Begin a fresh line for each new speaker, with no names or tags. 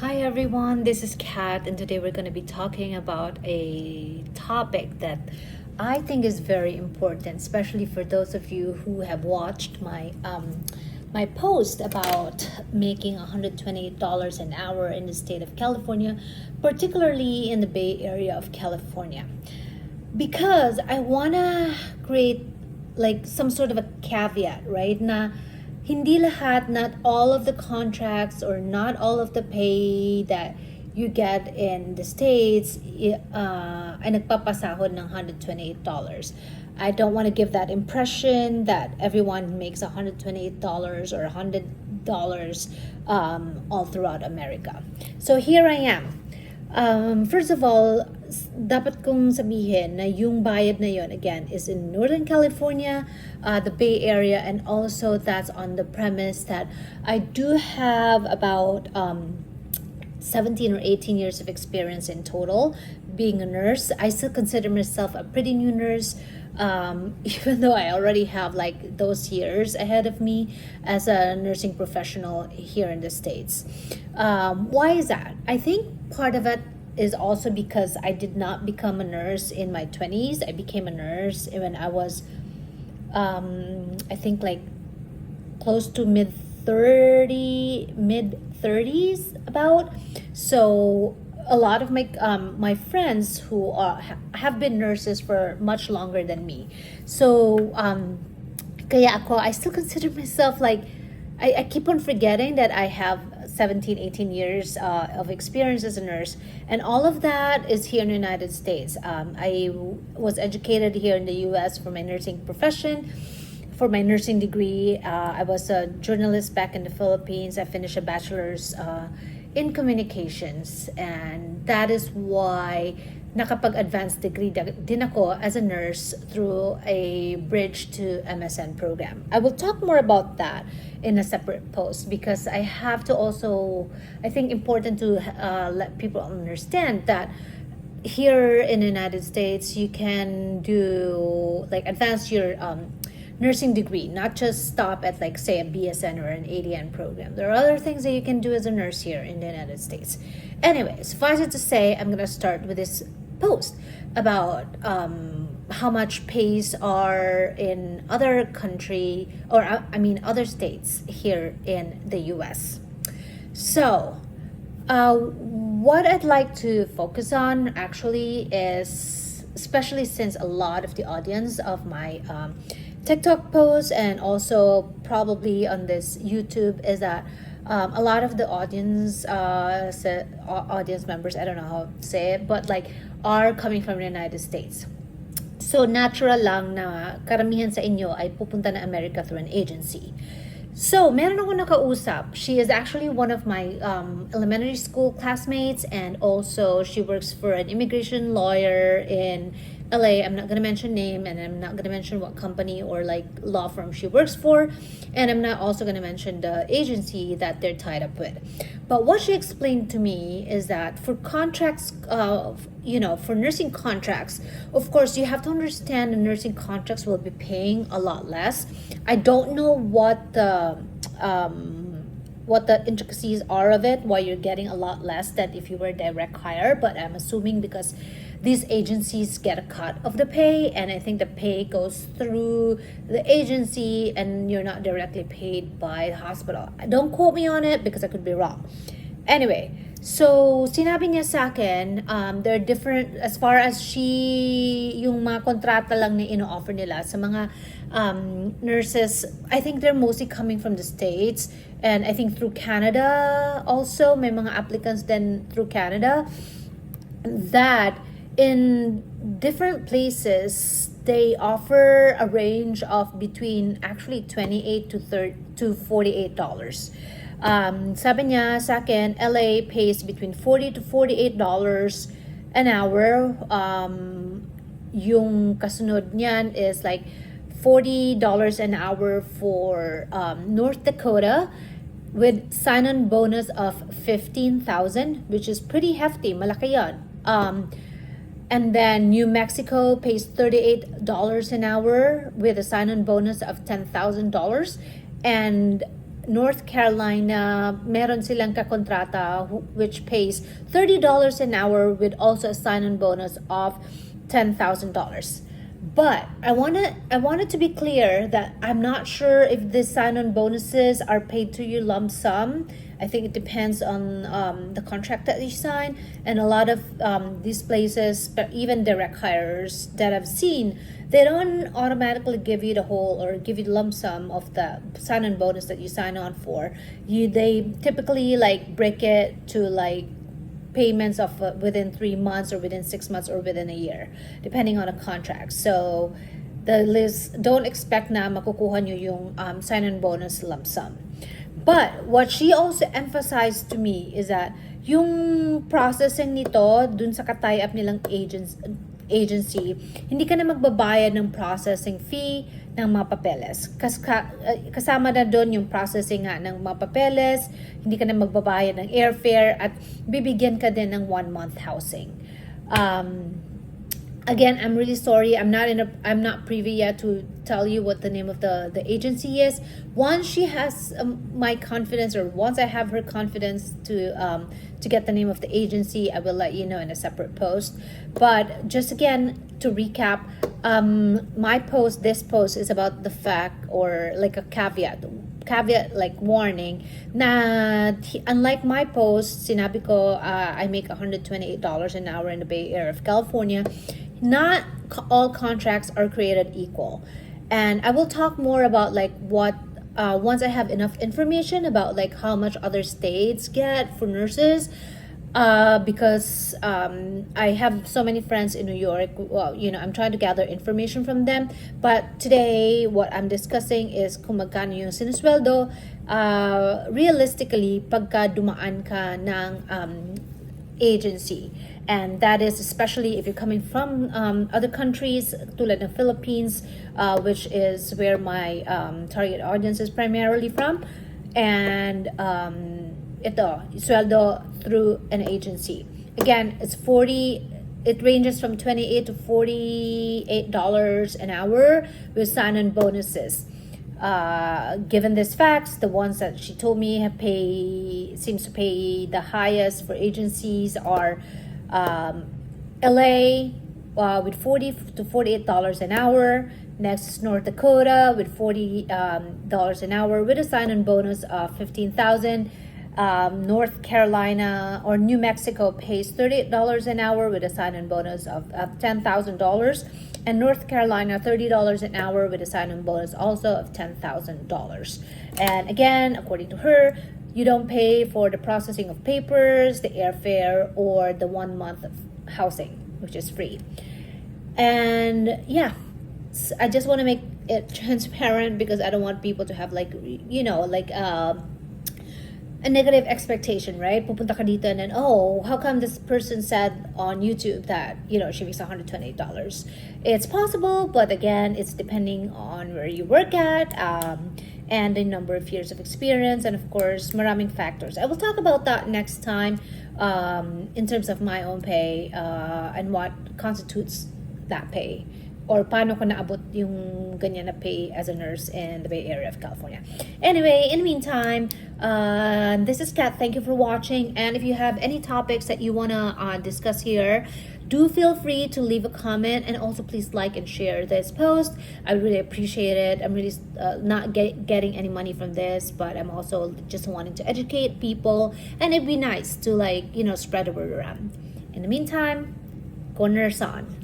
Hi everyone, this is Kat, and today we're going to be talking about a topic that I think is very important, especially for those of you who have watched my post about making $128 an hour in the state of California, particularly in the Bay Area of California. Because I want to create like some sort of a caveat, right? Na hindi lahat, not all of the contracts or not all of the pay that you get in the States ay nagpapasahod ng $128. I don't want to give that impression that everyone makes $128 or $100 all throughout America. So here I am. First of all, dapat kong sabihin na yung bayad na yon again is in Northern California, the Bay Area, and also that's on the premise that I do have about 17 or 18 years of experience in total being a nurse. I still consider myself a pretty new nurse, even though I already have like those years ahead of me as a nursing professional here in the States. Why is that? I think part of it is also because I did not become a nurse in my 20s. I became a nurse when I was, I think like close to mid 30s about. So a lot of my friends who have been nurses for much longer than me. So kaya ako, I still consider myself like, I keep on forgetting that I have 17, 18 years of experience as a nurse. And all of that is here in the United States. I was educated here in the US for my nursing profession. For my nursing degree, I was a journalist back in the Philippines. I finished a bachelor's in communications. And that is why nakapag-advanced degree din ako as a nurse through a Bridge to MSN program. I will talk more about that in a separate post because I have to also, I think important to let people understand that here in the United States, you can do like advance your nursing degree, not just stop at like say a BSN or an ADN program. There are other things that you can do as a nurse here in the United States. Anyway, suffice it to say, I'm gonna start with this post about how much pays are in other country or other states here in the US. So what I'd like to focus on actually is, especially since a lot of the audience of my TikTok posts and also probably on this YouTube is that a lot of the audience audience members, I don't know how to say it, but like are coming from the United States. So natural lang na karamihan sa inyo ay pupunta na America through an agency. So meron ako nakausap. She is actually one of my elementary school classmates, and also she works for an immigration lawyer in LA. I'm not going to mention name, and I'm not going to mention what company or like law firm she works for, and I'm not also going to mention the agency that they're tied up with. But what she explained to me is that for contracts, for nursing contracts, of course you have to understand the nursing contracts will be paying a lot less. I don't know what the intricacies are of it, why you're getting a lot less than if you were direct hire, but I'm assuming because these agencies get a cut of the pay, and I think the pay goes through the agency and you're not directly paid by the hospital. Don't quote me on it because I could be wrong. Anyway, so sinabi niya sa akin, there are different, as far as yung mga kontrata lang na ino-offer nila sa mga nurses, I think they're mostly coming from the States, and I think through Canada also, may mga applicants then through Canada, that in different places they offer a range of between actually $28 to $48. Sabi niya sa akin, LA pays between $40 to $48 an hour. Yung kasunod niyan is like $40 an hour for North Dakota with sign-on bonus of 15,000, which is pretty hefty. Malaki yan. And then New Mexico pays $38 an hour with a sign-on bonus of $10,000. And North Carolina, meron silang kakontrata which pays $30 an hour with also a sign-on bonus of $10,000. But I wanted to be clear that I'm not sure if the sign-on bonuses are paid to you lump sum. I think it depends on the contract that you sign, and a lot of these places, but even direct hires that I've seen, they don't automatically give you the whole or give you the lump sum of the sign-on bonus that you sign on for. They typically like break it to like payments of within 3 months or within 6 months or within a year, depending on a contract. So the list, don't expect na makukuha nyo yung sign-on bonus lump sum. But what she also emphasized to me is that yung processing nito dun sa ka-tie-up nilang agency, hindi ka na magbabayad ng processing fee ng mga papeles. Kasama na doon yung processing nga ng mga papeles, hindi ka na magbabayad ng airfare, at bibigyan ka din ng 1-month housing. Again, I'm really sorry. I'm not privy yet to tell you what the name of the agency is. Once she has my confidence, or once I have her confidence to get the name of the agency, I will let you know in a separate post. But just again to recap, this post is about the fact, or like a caveat like warning, na unlike my post, sinabi ko I make $128 an hour in the Bay Area of California. Not all contracts are created equal, and I will talk more about like what once I have enough information about like how much other states get for nurses. Because I have so many friends in New York. Well, I'm trying to gather information from them. But today, what I'm discussing is kung magkano yung sinusweldo. Realistically, pagka dumaan ka ng agency. And that is especially if you're coming from other countries, tulad ng Philippines, which is where my target audience is primarily from. And ito, sweldo through an agency. Again, it ranges from $28 to $48 an hour with sign-on bonuses. Given these facts, the ones that she told me seems to pay the highest for agencies are LA with $40 to $48 an hour. Next is North Dakota with $40 an hour with a sign-on bonus of $15,000. North Carolina or New Mexico pays $38 an hour with a sign-on bonus of $10,000, and North Carolina $30 an hour with a sign-on bonus also of $10,000. And again, according to her, you don't pay for the processing of papers, the airfare, or the 1 month of housing, which is free. And yeah, I just want to make it transparent because I don't want people to have a negative expectation, right? Pupunta ka dito and then, how come this person said on YouTube that, she makes $128? It's possible, but again, it's depending on where you work at, and the number of years of experience, and of course, maraming factors. I will talk about that next time, in terms of my own pay, and what constitutes that pay. Or paano ko naabot yung ganyan na pay as a nurse in the Bay Area of California. Anyway, in the meantime, this is Kat. Thank you for watching. And if you have any topics that you want to discuss here, do feel free to leave a comment, and also please like and share this post. I really appreciate it. I'm really not getting any money from this, but I'm also just wanting to educate people, and it'd be nice to spread the word around. In the meantime, go nurse on.